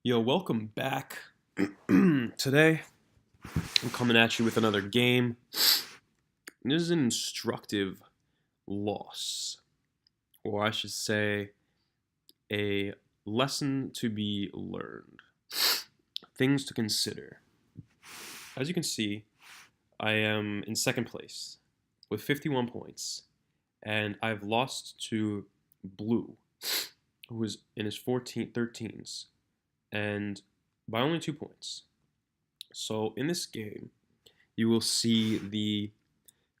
Yo, welcome back. Today, I'm coming at you with another game. This is an instructive loss, or I should say, a lesson to be learned. Things to consider. As you can see, I am in second place with 51 points, and I've lost to Blue, who is in his 13s, and by only 2 points. So in this game, you will see the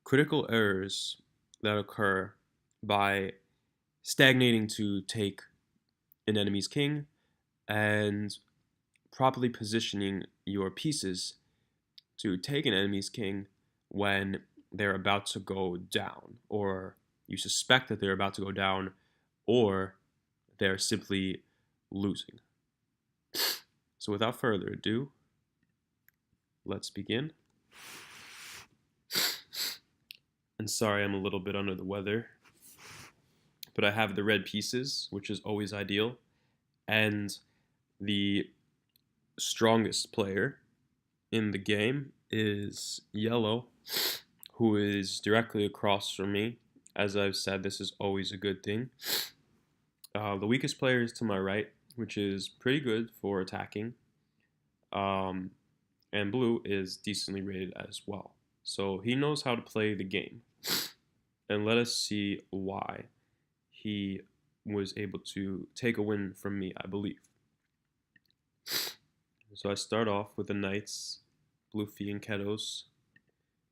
critical errors that occur by stagnating to take an enemy's king and properly positioning your pieces to take an enemy's king when they're about to go down, or you suspect that they're about to go down, or they're simply losing. So without further ado, let's begin. And sorry, I'm a little bit under the weather, but I have the red pieces, which is always ideal, and the strongest player in the game is yellow, who is directly across from me. As I've said, this is always a good thing. The weakest player is to my right, which is pretty good for attacking, and blue is decently rated as well. So he knows how to play the game, and let us see why he was able to take a win from me, I believe. So I start off with the knights, blue and ketos.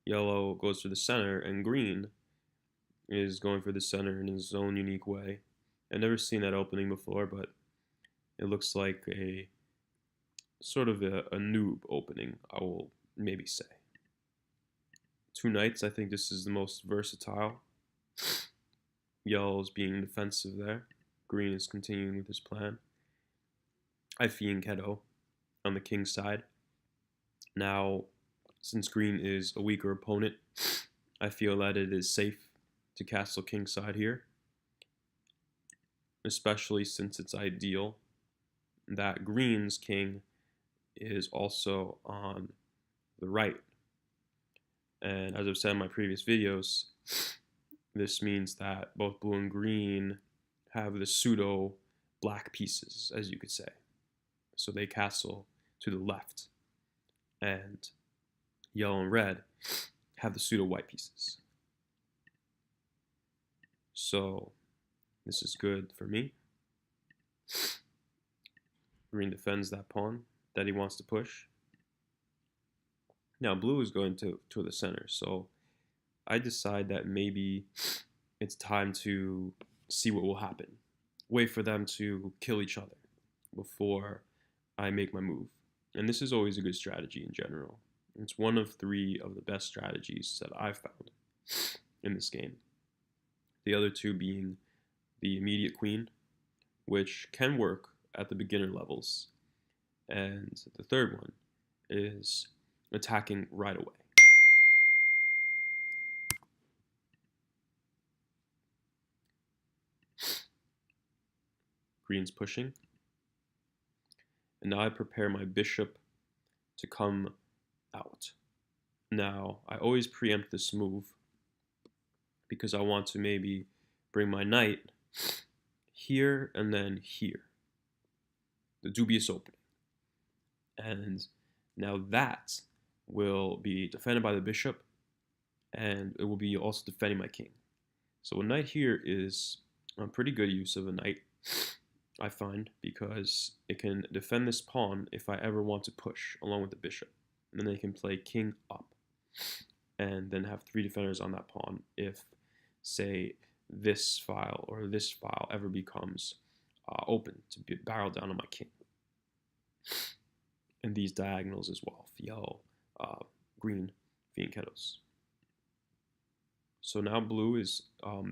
Yellow goes for the center, and green is going for the center in his own unique way. I've never seen that opening before, but it looks like a sort of a noob opening, I will maybe say. Two knights, I think this is the most versatile. Yellow is being defensive there. Green is continuing with his plan. I fiend Keto on the king side. Now, since green is a weaker opponent, I feel that it is safe to castle king side here, especially since it's ideal that green's king is also on the right. And as I've said in my previous videos, this means that both blue and green have the pseudo black pieces, as you could say. So they castle to the left, and yellow and red have the pseudo white pieces. So this is good for me. Green defends that pawn that he wants to push. Now blue is going to the center, so I decide that maybe it's time to see what will happen. Wait for them to kill each other before I make my move. And this is always a good strategy in general. It's one of 3 of the best strategies that I've found in this game. The other 2 being the immediate queen, which can work at the beginner levels. And the third one is attacking right away. Green's pushing. And now I prepare my bishop to come out. Now, I always preempt this move because I want to maybe bring my knight here and then here. The dubious opening. And now that will be defended by the bishop, and it will be also defending my king. So a knight here is a pretty good use of a knight, I find, because it can defend this pawn if I ever want to push along with the bishop. And then they can play king up and then have 3 defenders on that pawn if, say, this file or this file ever becomes open to be barreled down on my king. And these diagonals as well, yellow, green, fiend ketos. So now blue is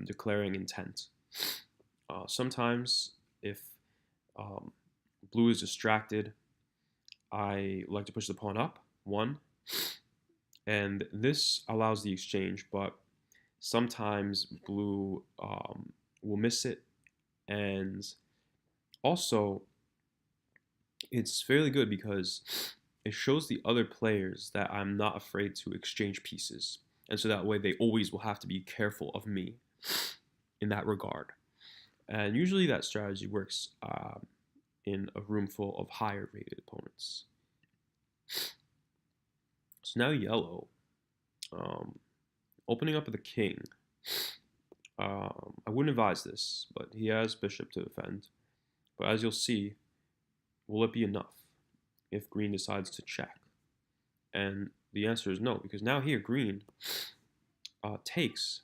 declaring intent. Sometimes if blue is distracted, I like to push the pawn up, 1, and this allows the exchange, but sometimes blue will miss it, and also It's fairly good because it shows the other players that I'm not afraid to exchange pieces. And so that way they always will have to be careful of me in that regard. And usually that strategy works in a room full of higher rated opponents. So now yellow, um, opening up with the king. I wouldn't advise this, but he has bishop to defend. But as you'll see, will it be enough if green decides to check? And the answer is no, because now here green takes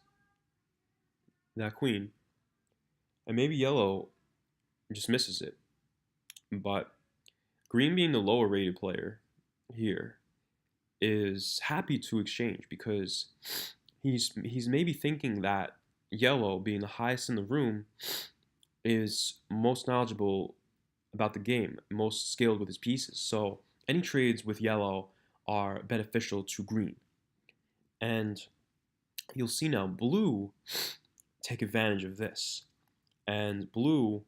that queen, and maybe yellow just misses it. But green, being the lower rated player here, is happy to exchange because he's maybe thinking that yellow, being the highest in the room, is most knowledgeable about the game, most skilled with his pieces. So any trades with yellow are beneficial to green. And you'll see now blue take advantage of this. And blue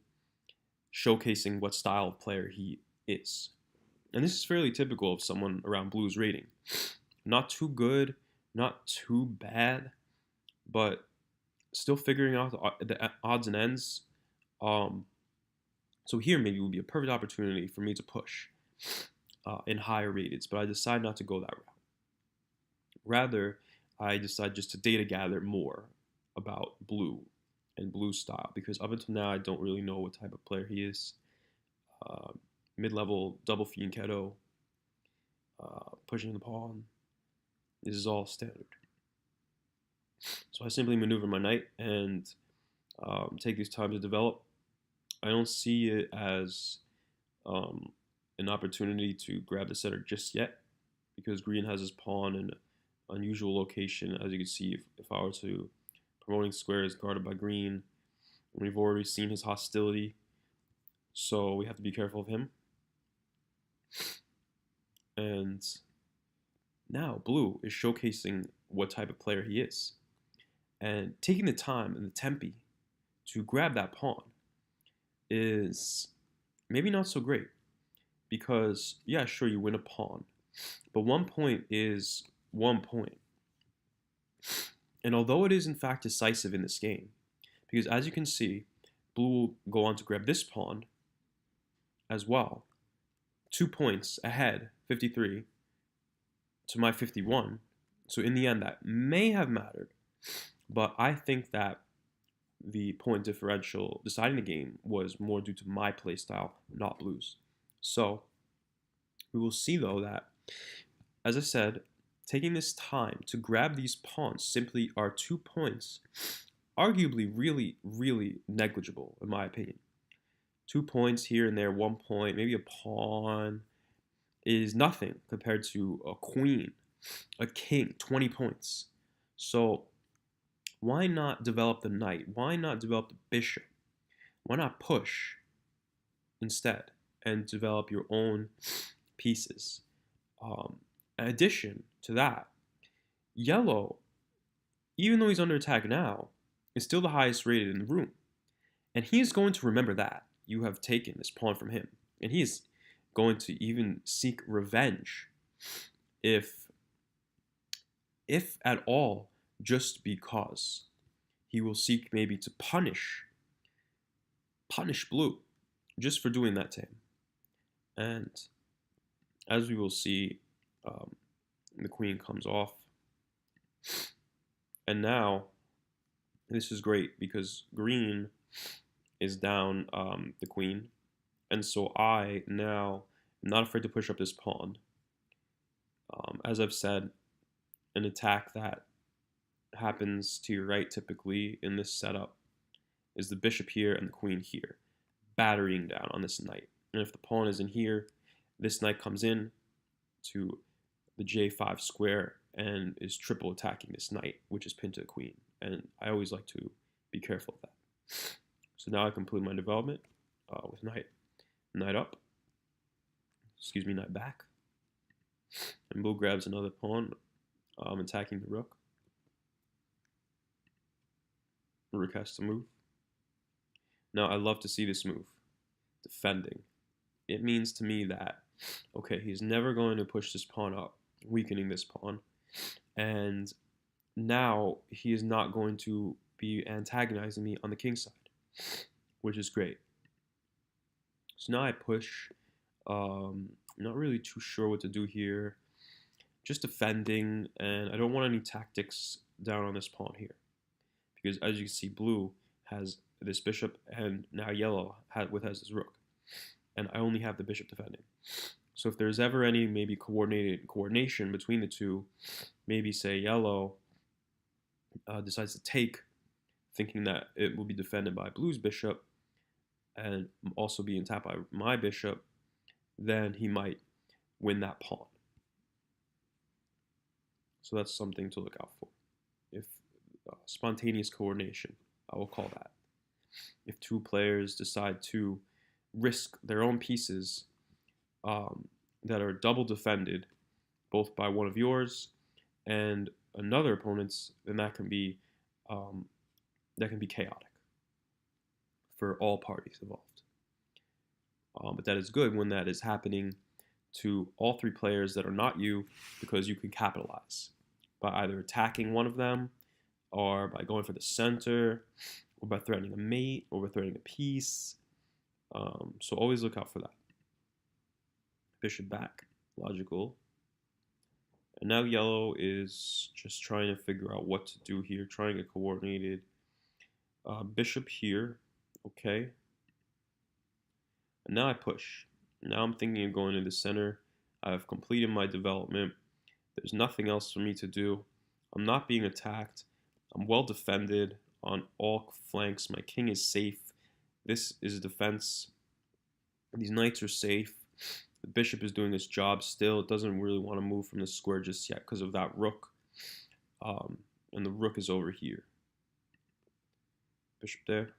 showcasing what style of player he is. And this is fairly typical of someone around blue's rating. Not too good, not too bad, but still figuring out the odds and ends. So here maybe would be a perfect opportunity for me to push in higher rateds, but I decide not to go that route. Rather, I decide just to data gather more about blue and blue style, because up until now I don't really know what type of player he is. Mid-level double fianchetto, pushing the pawn. This is all standard. So I simply maneuver my knight and take this time to develop. I don't see it as an opportunity to grab the center just yet, because green has his pawn in an unusual location. As you can see, if I were to promoting square is guarded by green, we've already seen his hostility, so we have to be careful of him. And now blue is showcasing what type of player he is, and taking the time and the tempi to grab that pawn is maybe not so great, because yeah, sure, you win a pawn, but 1 point is 1 point. And although it is in fact decisive in this game, because as you can see, blue will go on to grab this pawn as well, 2 points ahead, 53 to my 51. So in the end, that may have mattered, but I think that the point differential deciding the game was more due to my playstyle, not blue's. So we will see though that, as I said, taking this time to grab these pawns simply are 2 points, arguably really negligible in my opinion. 2 points here and there, 1 point, maybe a pawn, is nothing compared to a queen, a king, 20 points. So why not develop the knight? Why not develop the bishop? Why not push instead and develop your own pieces? In addition to that, yellow, even though he's under attack now, is still the highest rated in the room. And he is going to remember that you have taken this pawn from him. And he is going to even seek revenge, if at all, just because he will seek maybe to punish blue just for doing that to him. And as we will see, the queen comes off. And now this is great because green is down the queen, and so I now am not afraid to push up this pawn. As I've said, an attack that happens to your right typically in this setup is the bishop here and the queen here, battering down on this knight. And if the pawn is in here, this knight comes in to the j5 square and is triple attacking this knight, which is pinned to the queen. And I always like to be careful of that. So now I complete my development with knight up, knight back. And blue grabs another pawn, attacking the rook. Rook has to move. Now I love to see this move, defending. it means to me that, okay, he's never going to push this pawn up, weakening this pawn. And now he is not going to be antagonizing me on the king side, which is great. So now I push. Not really too sure what to do here. Just defending, and I don't want any tactics down on this pawn here. Because as you can see, blue has this bishop, and now yellow has this rook. And I only have the bishop defending. So if there's ever any maybe coordination between the two, maybe say yellow decides to take, thinking that it will be defended by blue's bishop, and also being tapped by my bishop, then he might win that pawn. So that's something to look out for. If spontaneous coordination, I will call that. If two players decide to risk their own pieces that are double defended, both by one of yours and another opponent's, then that can be chaotic for all parties involved. But that is good when that is happening to all three players that are not you, because you can capitalize by either attacking one of them, or by going for the center, or by threatening a mate, or by threatening a piece. So always look out for that. Bishop back, logical. And now yellow is just trying to figure out what to do here, trying to get coordinated. Bishop here, okay. And now I push. Now I'm thinking of going to the center. I've completed my development. There's nothing else for me to do. I'm not being attacked. I'm well defended on all flanks. My king is safe. This is a defense. These knights are safe. The bishop is doing its job still. It doesn't really want to move from the square just yet because of that rook. And the rook is over here. Bishop there.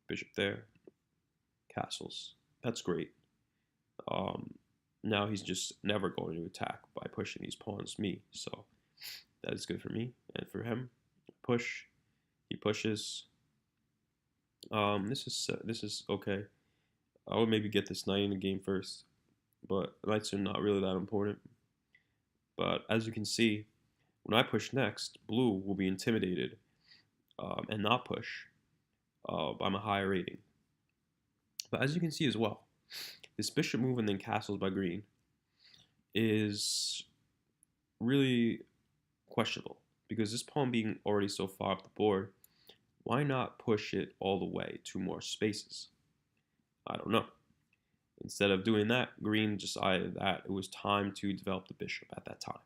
Bishop there. Castles. That's great. Now he's just never going to attack by pushing these pawns me. So that is good for me and for him. Push. He pushes. This is okay. I would maybe get this knight in the game first, but knights are not really that important. But as you can see, when I push next, blue will be intimidated and not push by my higher rating. But as you can see as well, this bishop move and then castles by green is really questionable, because this pawn being already so far up the board, why not push it all the way 2 more spaces? I don't know. Instead of doing that, green decided that it was time to develop the bishop at that time.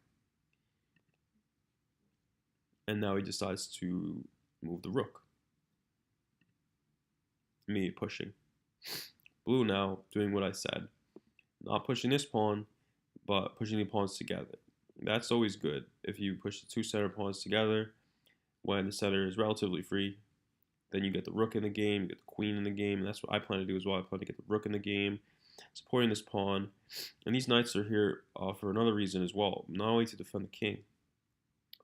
And now he decides to move the rook. Me pushing. Blue now doing what I said. Not pushing this pawn, but pushing the pawns together. That's always good if you push the 2 center pawns together when the center is relatively free. Then you get the rook in the game, you get the queen in the game, and that's what I plan to do as well. I plan to get the rook in the game, supporting this pawn. And these knights are here for another reason as well, not only to defend the king,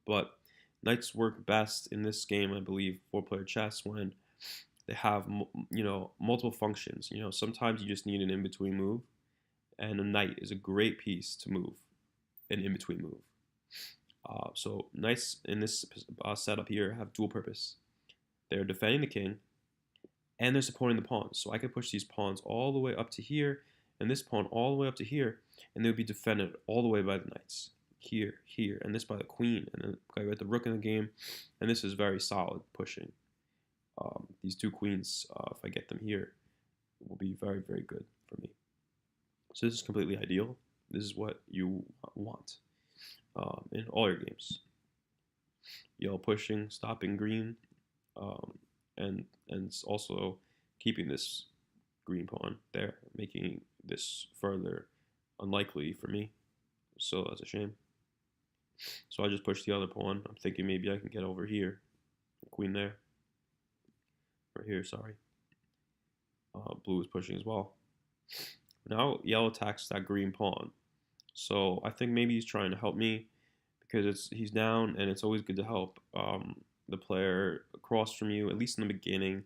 but knights work best in this game, I believe, 4-player chess, when they have multiple functions. Sometimes you just need an in-between move, and a knight is a great piece to move an in-between move. So knights in this setup here have dual purpose. They're defending the king, and they're supporting the pawns. So I can push these pawns all the way up to here, and this pawn all the way up to here, and they'll be defended all the way by the knights. Here, here, and this by the queen, and then I got the rook in the game, and this is very solid pushing. These 2 queens, if I get them here, will be very, very good for me. So this is completely ideal. This is what you want in all your games. Yellow pushing, stopping green, and also keeping this green pawn there, making this further unlikely for me. So that's a shame. So I just pushed the other pawn. I'm thinking maybe I can get over here. Queen there. Right here, sorry. Blue is pushing as well. Now yellow attacks that green pawn. So I think maybe he's trying to help me, because he's down, and it's always good to help the player across from you, at least in the beginning.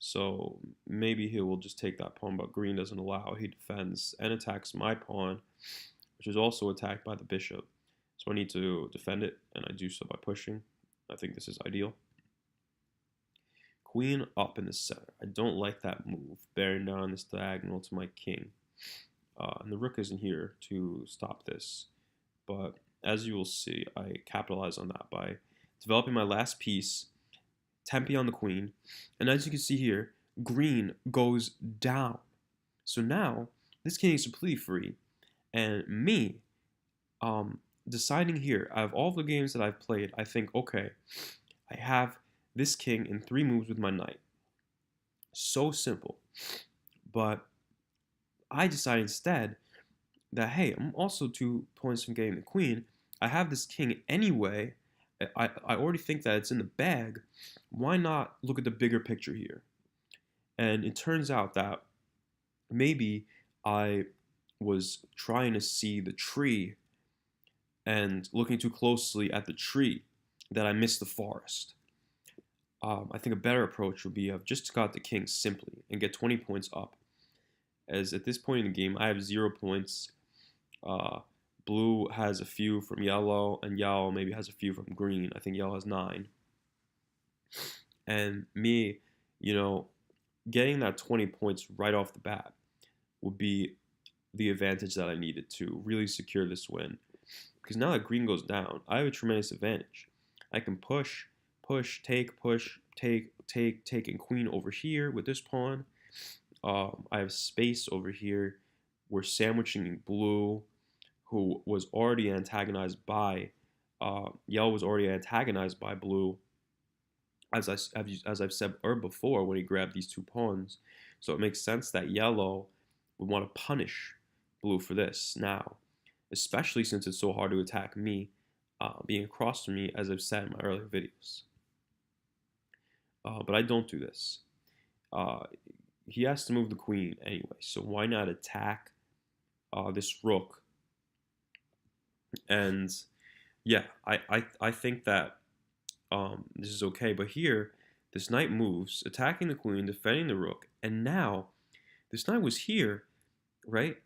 So maybe he will just take that pawn, but green doesn't allow. He defends and attacks my pawn, which is also attacked by the bishop. So I need to defend it, and I do so by pushing. I think this is ideal. Queen up in the center. I don't like that move, bearing down this diagonal to my king. And the rook isn't here to stop this. But as you will see, I capitalize on that by developing my last piece, tempi on the queen. And as you can see here, green goes down. So now, this king is completely free. And me, deciding here, out of all the games that I've played, I think, okay, I have this king in 3 moves with my knight. So simple. But I decided instead that, hey, I'm also 2 points from getting the queen. I have this king anyway. I already think that it's in the bag. Why not look at the bigger picture here? And it turns out that maybe I was trying to see the tree and looking too closely at the tree that I missed the forest. I think a better approach would be I've just got the king simply and get 20 points up. As at this point in the game, I have 0 points. Blue has a few from yellow, and yellow maybe has a few from green. I think yellow has 9. And me, getting that 20 points right off the bat would be the advantage that I needed to really secure this win. Because now that green goes down, I have a tremendous advantage. I can push, take, and queen over here with this pawn. I have space over here. We're sandwiching blue, who was already antagonized by, yellow was already antagonized by blue, as I've said before when he grabbed these 2 pawns. So it makes sense that yellow would want to punish blue for this now, especially since it's so hard to attack me, being across from me, as I've said in my earlier videos. But I don't do this. He has to move the queen anyway, so why not attack this rook? And yeah, I think that this is okay. But here, this knight moves, attacking the queen, defending the rook, and now this knight was here, right?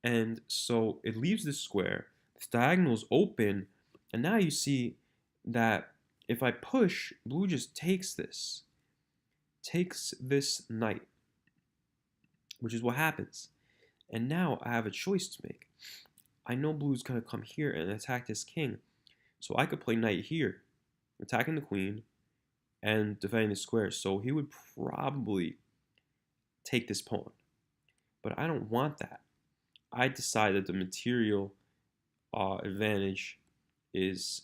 And so it leaves this square. This diagonal is open, and now you see that if I push, blue just takes this knight, which is what happens. And now I have a choice to make. I know blue's going to come here and attack this king. So I could play knight here, attacking the queen and defending the square. So he would probably take this pawn. But I don't want that. I decide that the material advantage is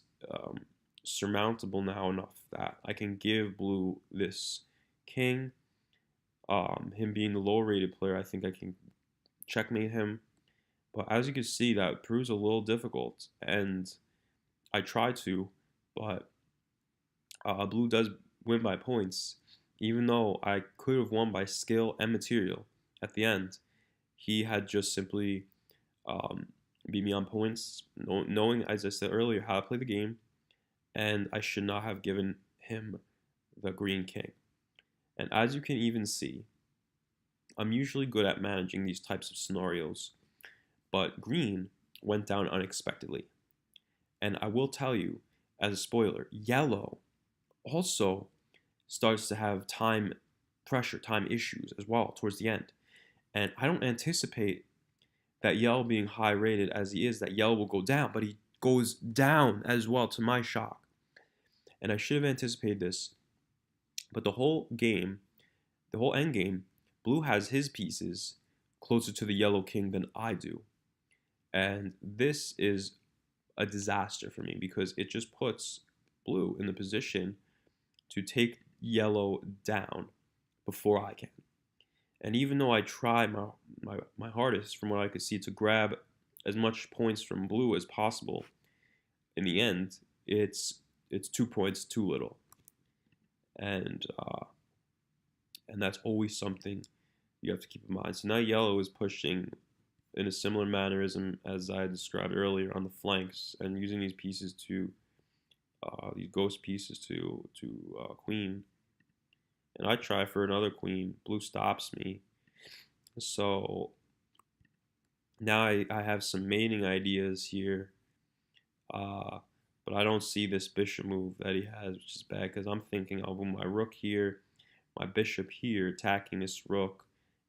surmountable now enough that I can give blue this king. Him being the lower rated player, I think I can checkmate him. But as you can see, that proves a little difficult, and I try to, but blue does win by points, even though I could have won by skill and material. At the end, he had just simply beat me on points, knowing, as I said earlier, how to play the game, and I should not have given him the green king. And as you can even see, I'm usually good at managing these types of scenarios, but green went down unexpectedly. And I will tell you, as a spoiler, yellow also starts to have time pressure, time issues as well towards the end. And I don't anticipate that yellow being high rated as he is, that yellow will go down, but he goes down as well, to my shock. And I should have anticipated this. But the whole game, the whole end game, blue has his pieces closer to the yellow king than I do. And this is a disaster for me because it just puts blue in the position to take yellow down before I can. And even though I try my hardest, from what I could see, to grab as much points from blue as possible, in the end, it's 2 points too little. And that's always something you have to keep in mind. So now yellow is pushing in a similar mannerism as I described earlier on the flanks, and using these pieces to these ghost pieces to queen. And I try for another queen. Blue stops me. So now I have some mating ideas here. Uh, but I don't see this bishop move that he has, which is bad because I'm thinking I'll move my rook here, my bishop here, attacking this rook,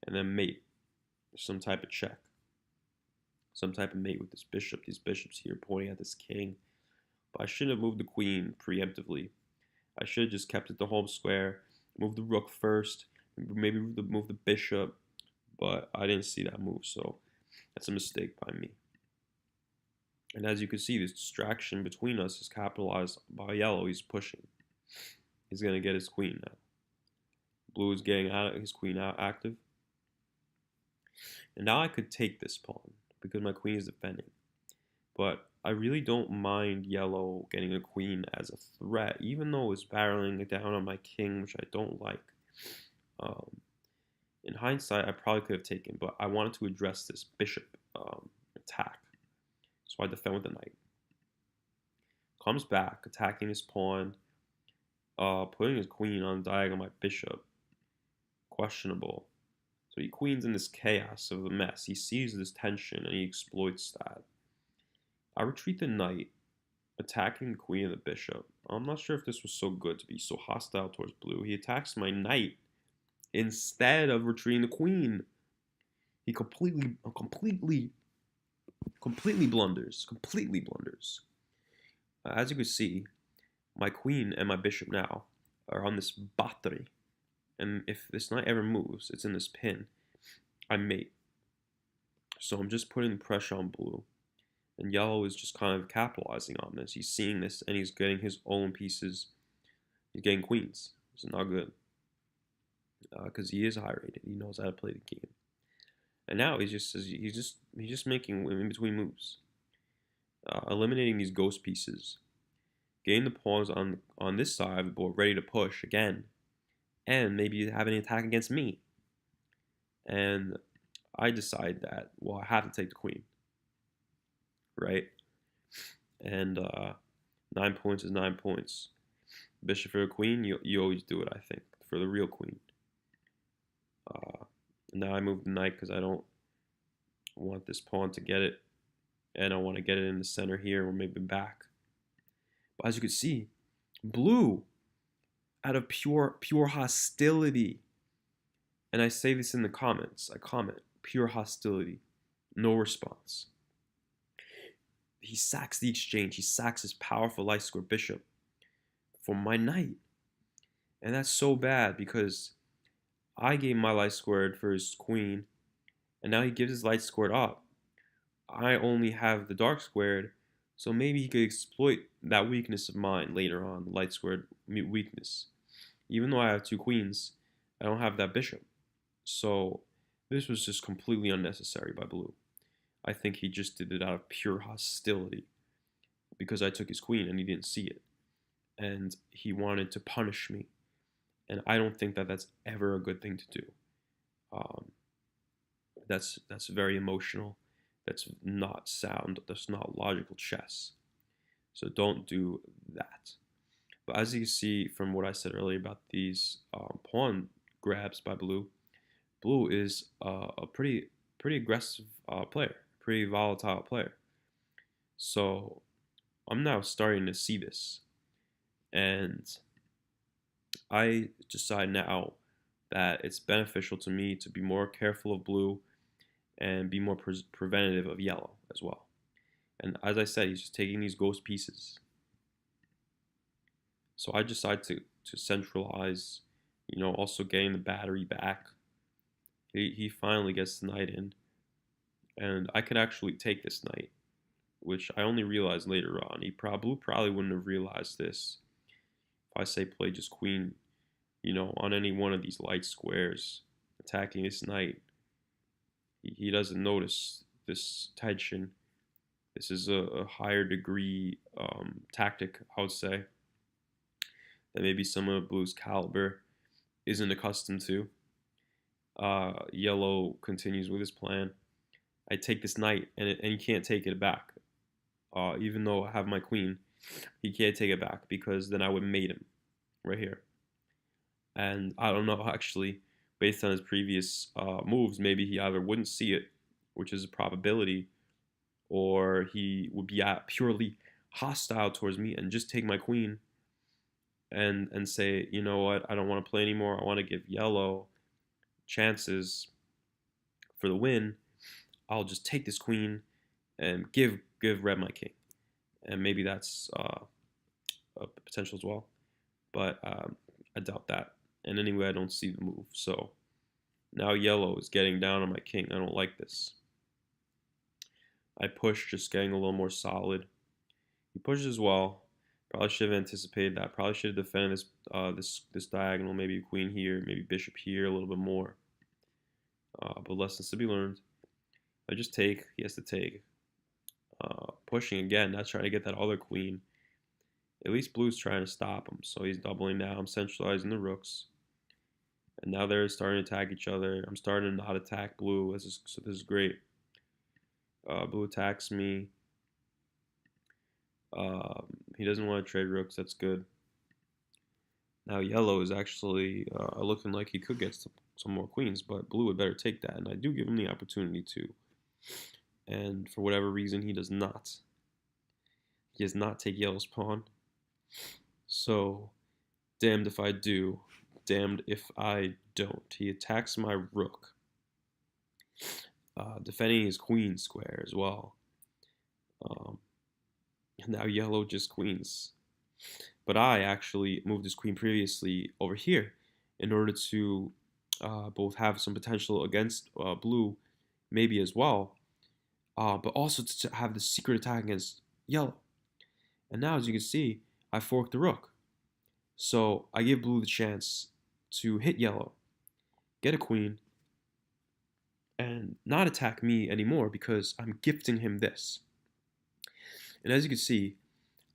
and then mate. Some type of check. Some type of mate with this bishop. These bishops here pointing at this king. But I shouldn't have moved the queen preemptively. I should have just kept it the home square, moved the rook first, maybe move the bishop, but I didn't see that move, so that's a mistake by me. And as you can see, this distraction between us is capitalized by yellow. He's pushing. He's going to get his queen now. Blue is getting his queen out active. And now I could take this pawn because my queen is defending. But I really don't mind yellow getting a queen as a threat, even though it's barreling it down on my king, which I don't like. In hindsight, I probably could have taken, but I wanted to address this bishop attack. So I defend with the knight. Comes back, attacking his pawn, putting his queen on the diagonal of my bishop. Questionable. So he queens in this chaos of the mess. He sees this tension and he exploits that. I retreat the knight, attacking the queen and the bishop. I'm not sure if this was so good to be so hostile towards blue. He attacks my knight instead of retreating the queen. He completely blunders. Completely blunders. As you can see, my queen and my bishop now are on this battery. And if this knight ever moves, it's in this pin. I mate. So I'm just putting pressure on blue. And yellow is just kind of capitalizing on this. He's seeing this and he's getting his own pieces. He's getting queens. It's not good. Because he is high rated. He knows how to play the game. And now he's just making in between moves. Eliminating these ghost pieces. Getting the pawns on this side of the board ready to push again. And maybe have an attack against me. And I decide that, well, I have to take the queen. Right? And 9 points is 9 points. Bishop for a queen, you always do it, I think, for the real queen. Now I move the knight because I don't want this pawn to get it. And I want to get it in the center here or maybe back. But as you can see, blue, out of pure hostility, and I say this in the comments, I comment, pure hostility, no response. He sacks the exchange. He sacks his powerful light square bishop for my knight. And that's so bad because I gave my light squared for his queen, and now he gives his light squared up. I only have the dark squared, so maybe he could exploit that weakness of mine later on, the light squared weakness. Even though I have two queens, I don't have that bishop. So this was just completely unnecessary by blue. I think he just did it out of pure hostility because I took his queen and he didn't see it. And he wanted to punish me. And I don't think that that's ever a good thing to do. That's very emotional. That's not sound. That's not logical chess. So don't do that. But as you can see from what I said earlier about these pawn grabs by blue, blue is a pretty aggressive player, pretty volatile player. So I'm now starting to see this, and I decide now that it's beneficial to me to be more careful of blue and be more preventative of yellow as well. And as I said, he's just taking these ghost pieces. So I decide to centralize, also getting the battery back. He finally gets the knight in. And I could actually take this knight, which I only realized later on. Blue probably wouldn't have realized this. If I say play just queen, on any one of these light squares, attacking this knight, he doesn't notice this tension. This is a higher degree tactic, I would say, that maybe some of blue's caliber isn't accustomed to. Yellow continues with his plan. I take this knight, and he can't take it back. Even though I have my queen, he can't take it back because then I would mate him right here. And I don't know, actually, based on his previous moves, maybe he either wouldn't see it, which is a probability, or he would be purely hostile towards me and just take my queen and say, you know what, I don't want to play anymore. I want to give yellow chances for the win. I'll just take this queen and give red my king, and maybe that's a potential as well. But I doubt that. And anyway, I don't see the move. So now yellow is getting down on my king. I don't like this. I push, just getting a little more solid. He pushes as well. Probably should have anticipated that. Probably should have defended this diagonal. Maybe queen here, maybe bishop here a little bit more. But lessons to be learned. I just take. He has to take. Pushing again. That's trying to get that other queen. At least blue's trying to stop him. So he's doubling now. I'm centralizing the rooks. And now they're starting to attack each other. I'm starting to not attack blue. So this is great. Blue attacks me. He doesn't want to trade rooks. That's good. Now yellow is actually looking like he could get some more queens, but blue would better take that. And I do give him the opportunity to. And for whatever reason, he does not. He does not take yellow's pawn. So, damned if I do, damned if I don't. He attacks my rook, defending his queen square as well. Now yellow just queens. But I actually moved his queen previously over here in order to both have some potential against blue, maybe as well, but also to have the secret attack against yellow. And now, as you can see, I forked the rook. So I give blue the chance to hit yellow, get a queen, and not attack me anymore because I'm gifting him this. And as you can see,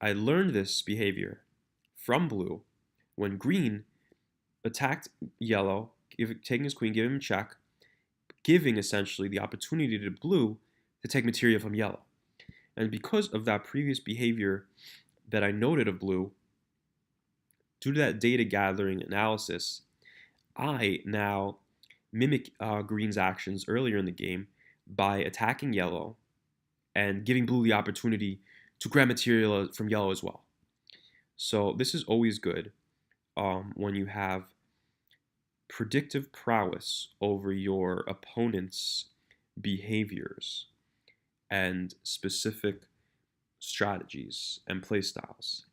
I learned this behavior from blue when green attacked yellow, taking his queen, giving him a check, giving essentially the opportunity to blue to take material from yellow. And because of that previous behavior that I noted of blue, due to that data gathering analysis, I now mimic green's actions earlier in the game by attacking yellow and giving blue the opportunity to grab material from yellow as well. So this is always good when you have predictive prowess over your opponent's behaviors and specific strategies and playstyles.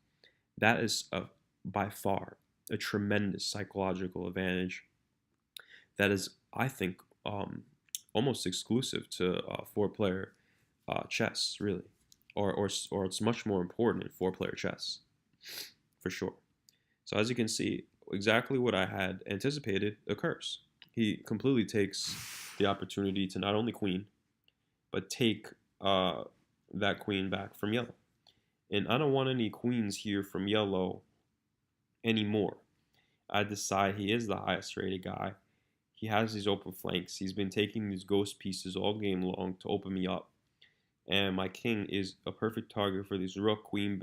That is by far a tremendous psychological advantage that is, I think, almost exclusive to four-player chess, really, or it's much more important in four-player chess, for sure. So as you can see, exactly what I had anticipated occurs. He completely takes the opportunity to not only queen, but take that queen back from yellow. And I don't want any queens here from yellow anymore. I decide he is the highest rated guy. He has these open flanks. He's been taking these ghost pieces all game long to open me up. And my king is a perfect target for these rook, queen,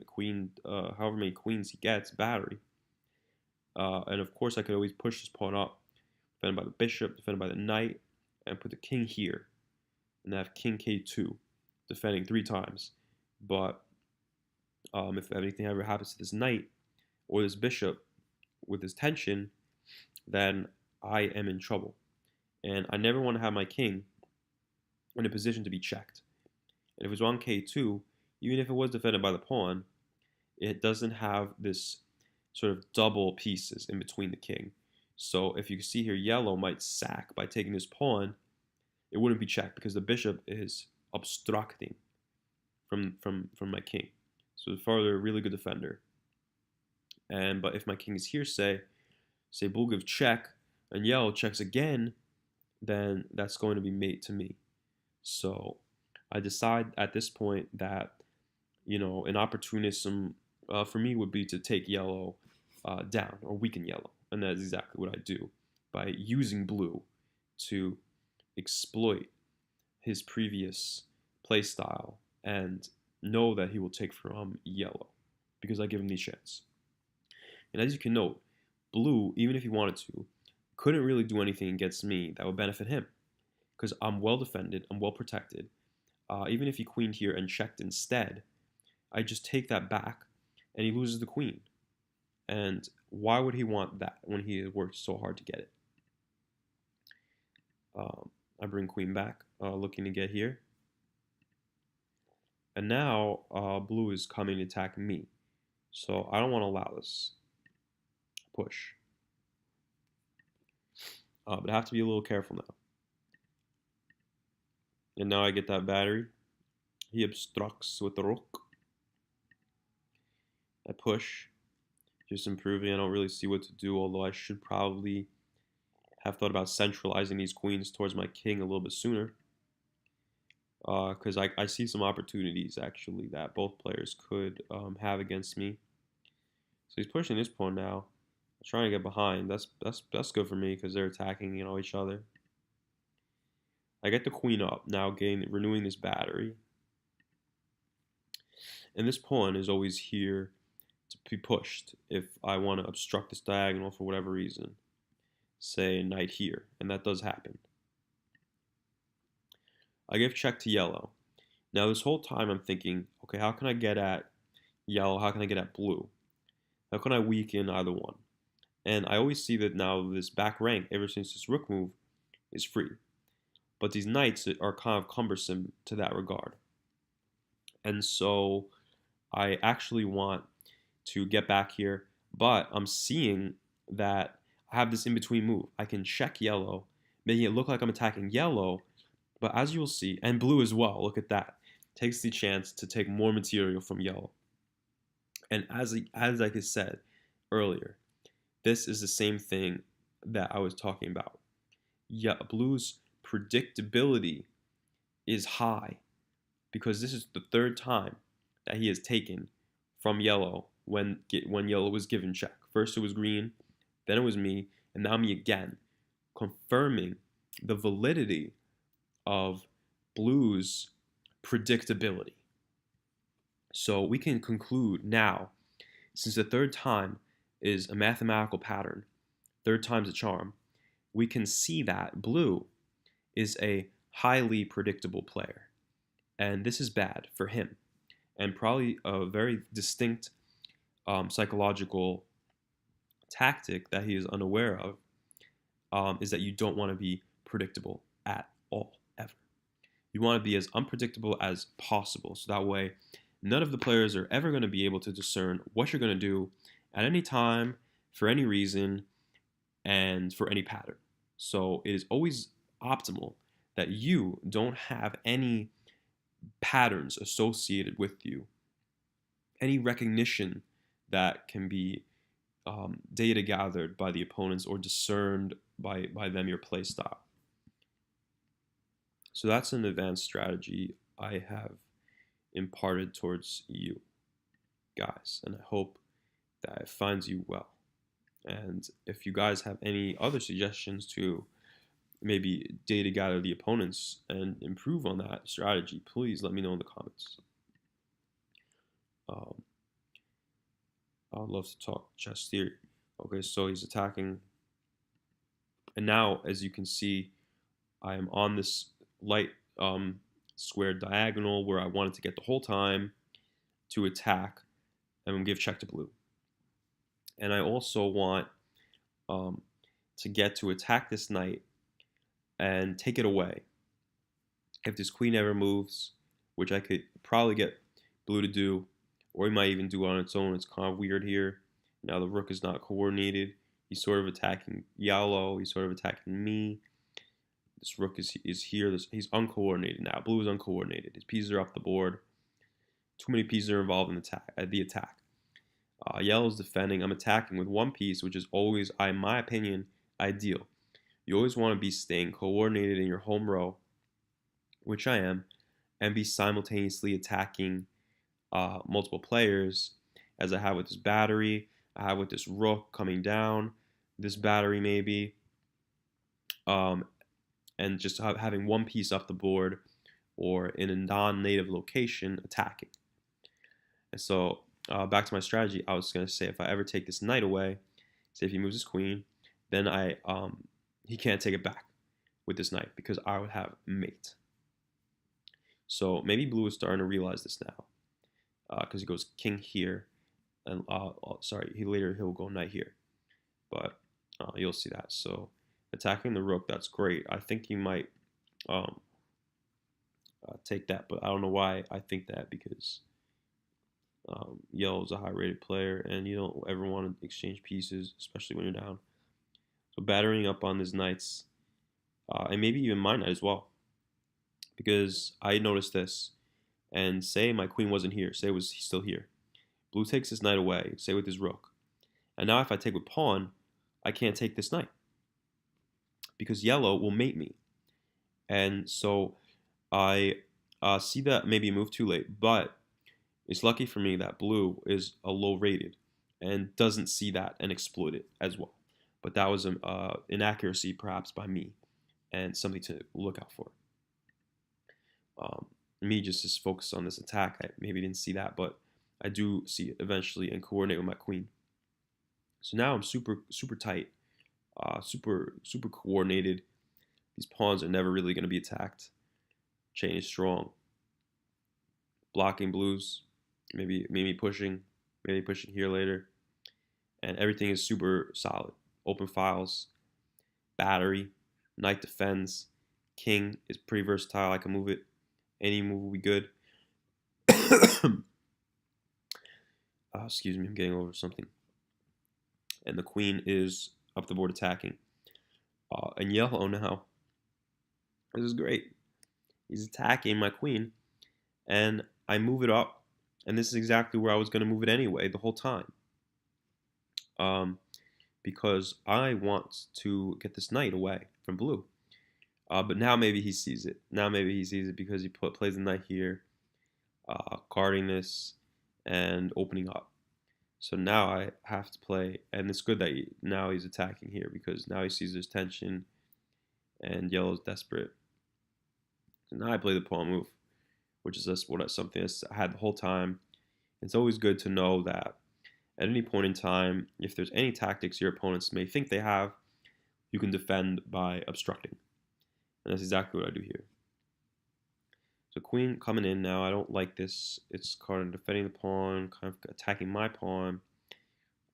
however many queens he gets, battery. And of course I could always push this pawn up, defended by the bishop, defended by the knight, and put the king here. And have king k2, defending 3 times. But if anything ever happens to this knight or this bishop with this tension, then I am in trouble. And I never want to have my king in a position to be checked. And if it was on k2, even if it was defended by the pawn, it doesn't have this sort of double pieces in between the king. So if you see here, yellow might sack by taking this pawn. It wouldn't be checked because the bishop is obstructing from my king. So further, a really good defender. But if my king is here, say blue gives check and yellow checks again, then that's going to be mate to me. So I decide at this point that, an opportunism for me would be to take yellow down or weaken yellow. And that is exactly what I do by using blue to exploit his previous playstyle and know that he will take from yellow because I give him the chance. And as you can note, blue, even if he wanted to, couldn't really do anything against me that would benefit him because I'm well defended, I'm well protected. Even if he queened here and checked instead, I just take that back and he loses the queen. And why would he want that when he has worked so hard to get it? I bring queen back, looking to get here. And now blue is coming to attack me. So I don't want to allow this push. But I have to be a little careful now. And now I get that battery. He obstructs with the rook. I push. Just improving. I don't really see what to do, although I should probably have thought about centralizing these queens towards my king a little bit sooner. Because I see some opportunities, actually, that both players could have against me. So he's pushing this pawn now. I'm trying to get behind. That's good for me because they're attacking, each other. I get the queen up, now renewing this battery. And this pawn is always here to be pushed if I want to obstruct this diagonal for whatever reason. Say knight here, and that does happen. I give check to yellow. Now this whole time I'm thinking, okay, how can I get at yellow? How can I get at blue? How can I weaken either one? And I always see that now this back rank, ever since this rook move, is free. But these knights are kind of cumbersome to that regard. And so I actually want to get back here, but I'm seeing that I have this in-between move. I can check yellow, making it look like I'm attacking yellow, but as you'll see, and blue as well, look at that, takes the chance to take more material from yellow. And as I said earlier, this is the same thing that I was talking about. Yeah, blue's predictability is high because this is the third time that he has taken from yellow when yellow was given check. First it was green, then it was me, and now me again, confirming the validity of blue's predictability. So we can conclude now, since the third time is a mathematical pattern, third time's a charm, we can see that blue is a highly predictable player. And this is bad for him. And probably a very distinct psychological tactic that he is unaware of is that you don't want to be predictable at all, ever. You want to be as unpredictable as possible. So that way, none of the players are ever going to be able to discern what you're going to do at any time, for any reason, and for any pattern. So it is always optimal that you don't have any patterns associated with you, any recognition that can be data gathered by the opponents or discerned by them your play style. So that's an advanced strategy I have imparted towards you guys, and I hope that it finds you well. And if you guys have any other suggestions to maybe data gather the opponents and improve on that strategy, please let me know in the comments. I'd love to talk chess theory. Okay, so he's attacking. And now, as you can see, I am on this light squared diagonal where I wanted to get the whole time to attack and give check to blue. And I also want to get to attack this knight and take it away. If this queen ever moves, which I could probably get blue to do, or he might even do it on its own. It's kind of weird here. Now the rook is not coordinated. He's sort of attacking yellow. He's sort of attacking me. This rook is here. He's uncoordinated now. Blue is uncoordinated. His pieces are up the board. Too many pieces are involved in the attack. Yellow is defending. I'm attacking with one piece, which is always, in my opinion, ideal. You always want to be staying coordinated in your home row, which I am, and be simultaneously attacking multiple players, as I have with this battery, I have with this rook coming down, this battery maybe, and just having one piece off the board or in a non-native location attacking. And so back to my strategy, I was going to say if I ever take this knight away, Say if he moves his queen, then he can't take it back with this knight because I would have mate. So maybe blue is starting to realize this now because he goes king here, and sorry, he'll go knight here, but you'll see that. So attacking the rook, that's great. I think he might take that, but I don't know why I think that, because yellow's a high-rated player, and you don't ever want to exchange pieces, especially when you're down. So battering up on his knights, and maybe even my knight as well, because I noticed this. And say my queen wasn't here, say he's still here. Blue takes his knight away, say with his rook. And now if I take with pawn, I can't take this knight because yellow will mate me. And so I see that maybe move too late, but it's lucky for me that blue is a low rated and doesn't see that and exploit it as well. But that was an inaccuracy perhaps by me and something to look out for. Me just focus on this attack. I maybe didn't see that, but I do see it eventually and coordinate with my queen. So now I'm super tight, super coordinated. These pawns are never really going to be attacked. Chain is strong. Blocking blues, maybe pushing here later, and everything is super solid. Open files, battery, knight defends, king is pretty versatile. I can move it. Any move will be good. Excuse me, I'm getting over something. And the queen is up the board attacking. And yellow now. This is great. He's attacking my queen, and I move it up, and this is exactly where I was going to move it anyway the whole time. Because I want to get this knight away from blue. But now maybe he sees it. Now maybe he sees it because he plays the knight here, guarding this and opening up. So now I have to play, and it's good that now he's attacking here because now he sees there's tension, and yellow's desperate. So now I play the pawn move, which is something I had the whole time. It's always good to know that at any point in time, if there's any tactics your opponents may think they have, you can defend by obstructing. And that's exactly what I do here. So queen coming in now. I don't like this. It's kind of defending the pawn, kind of attacking my pawn.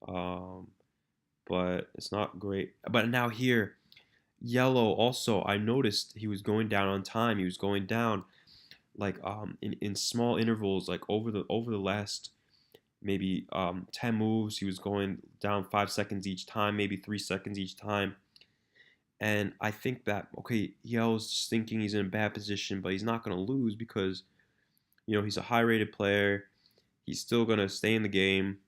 But it's not great. But now here, yellow also, I noticed he was going down on time. He was going down like in small intervals, like over the last maybe 10 moves. He was going down 5 seconds each time, maybe 3 seconds each time. And I think that, okay, yellow's just thinking he's in a bad position, but he's not going to lose because, he's a high-rated player. He's still going to stay in the game.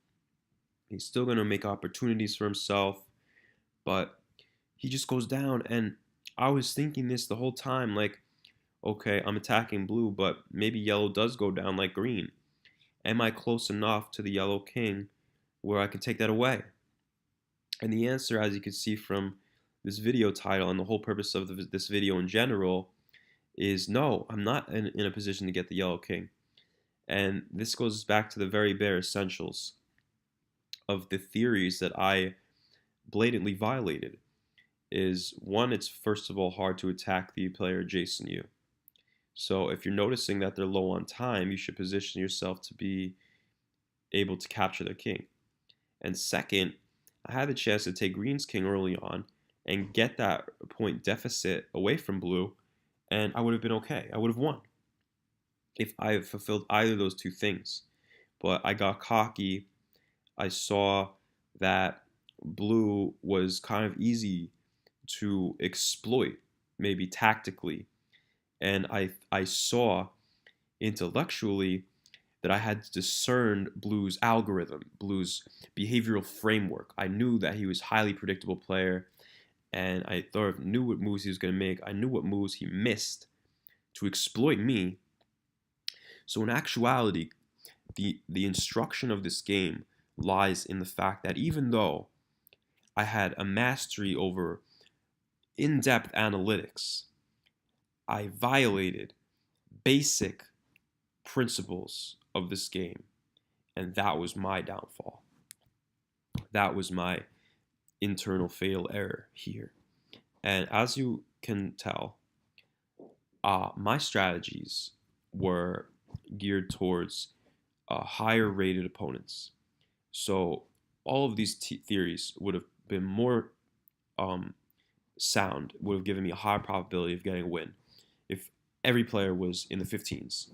He's still going to make opportunities for himself. But he just goes down. And I was thinking this the whole time, like, okay, I'm attacking blue, but maybe yellow does go down like green. Am I close enough to the yellow king where I can take that away? And the answer, as you can see from this video title and the whole purpose of this video in general, is no, I'm not in a position to get the yellow king. And this goes back to the very bare essentials of the theories that I blatantly violated. Is one, it's first of all hard to attack the player adjacent to you. So if you're noticing that they're low on time, you should position yourself to be able to capture their king. And second, I had the chance to take green's king early on and get that point deficit away from blue, and I would have been okay. I would have won if I had fulfilled either of those two things. But I got cocky. I saw that blue was kind of easy to exploit, maybe tactically. And I saw intellectually that I had discerned blue's algorithm, blue's behavioral framework. I knew that he was a highly predictable player, and I knew what moves he was going to make. I knew what moves he missed to exploit me. So in actuality, the instruction of this game lies in the fact that even though I had a mastery over in-depth analytics, I violated basic principles of this game, and that was my downfall. That was my internal fatal error here. And as you can tell, my strategies were geared towards higher rated opponents. So all of these theories would have been more um, sound, would have given me a high probability of getting a win if every player was in the 15s.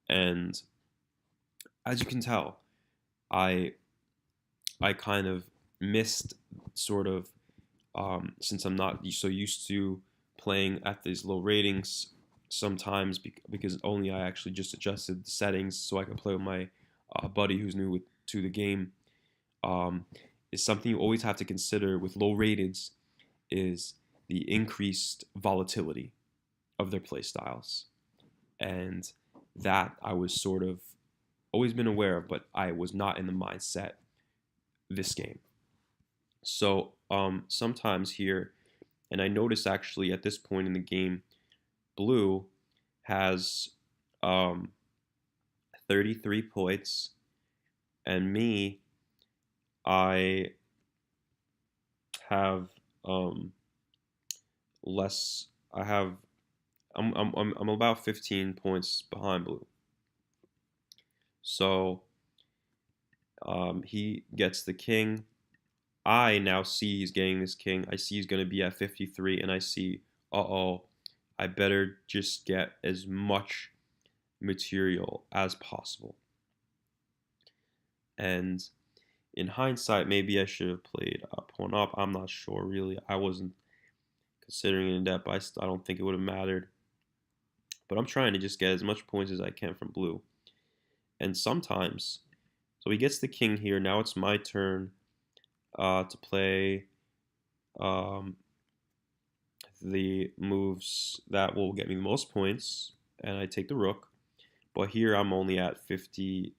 And as you can tell, I I kind of missed sort of since I'm not so used to playing at these low ratings sometimes because only I actually just adjusted the settings so I could play with my buddy who's new to the game. Um, is something you always have to consider with low rateds is the increased volatility of their play styles, and that I was sort of always been aware of, but I was not in the mindset this game. So sometimes here, and I notice actually at this point in the game, blue has um, 33 points, and me, I have less. I have I'm about 15 points behind blue. So he gets the king. I now see he's getting this king. I see he's going to be at 53, and I see, uh-oh, I better just get as much material as possible. And in hindsight, maybe I should have played pawn up. I'm not sure, really. I wasn't considering it in depth. I don't think it would have mattered. But I'm trying to just get as much points as I can from blue. And sometimes, so he gets the king here. Now it's my turn to play the moves that will get me the most points, and I take the rook. But here I'm only at 50.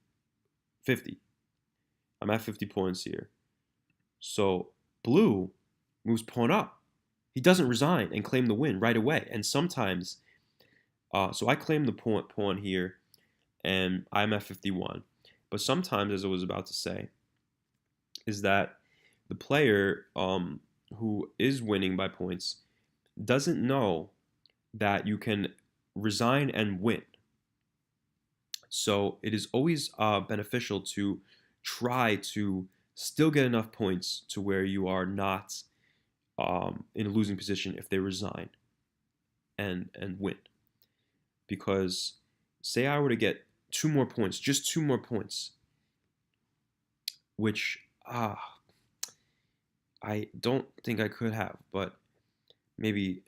I'm at 50 points here. So blue moves pawn up. He doesn't resign and claim the win right away. And sometimes, so I claim the pawn here, and I'm at 51. But sometimes, as I was about to say, is that the player who is winning by points doesn't know that you can resign and win. So it is always beneficial to try to still get enough points to where you are not in a losing position if they resign and win. Because say I were to get 2 more points, just 2 more points, which I don't think I could have, but maybe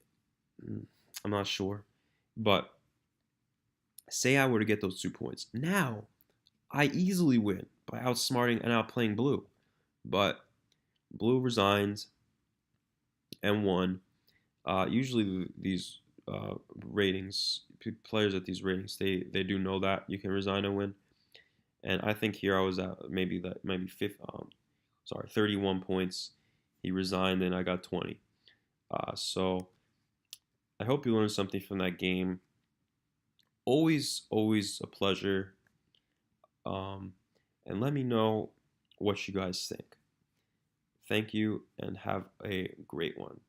I'm not sure. But say I were to get those 2 points. Now I easily win by outsmarting and outplaying blue. But blue resigns and won. Usually these ratings, players at these ratings, they do know that you can resign and win. And I think here I was at maybe 31 points. He resigned and I got 20. So I hope you learned something from that game. Always a pleasure. And let me know what you guys think. Thank you and have a great one.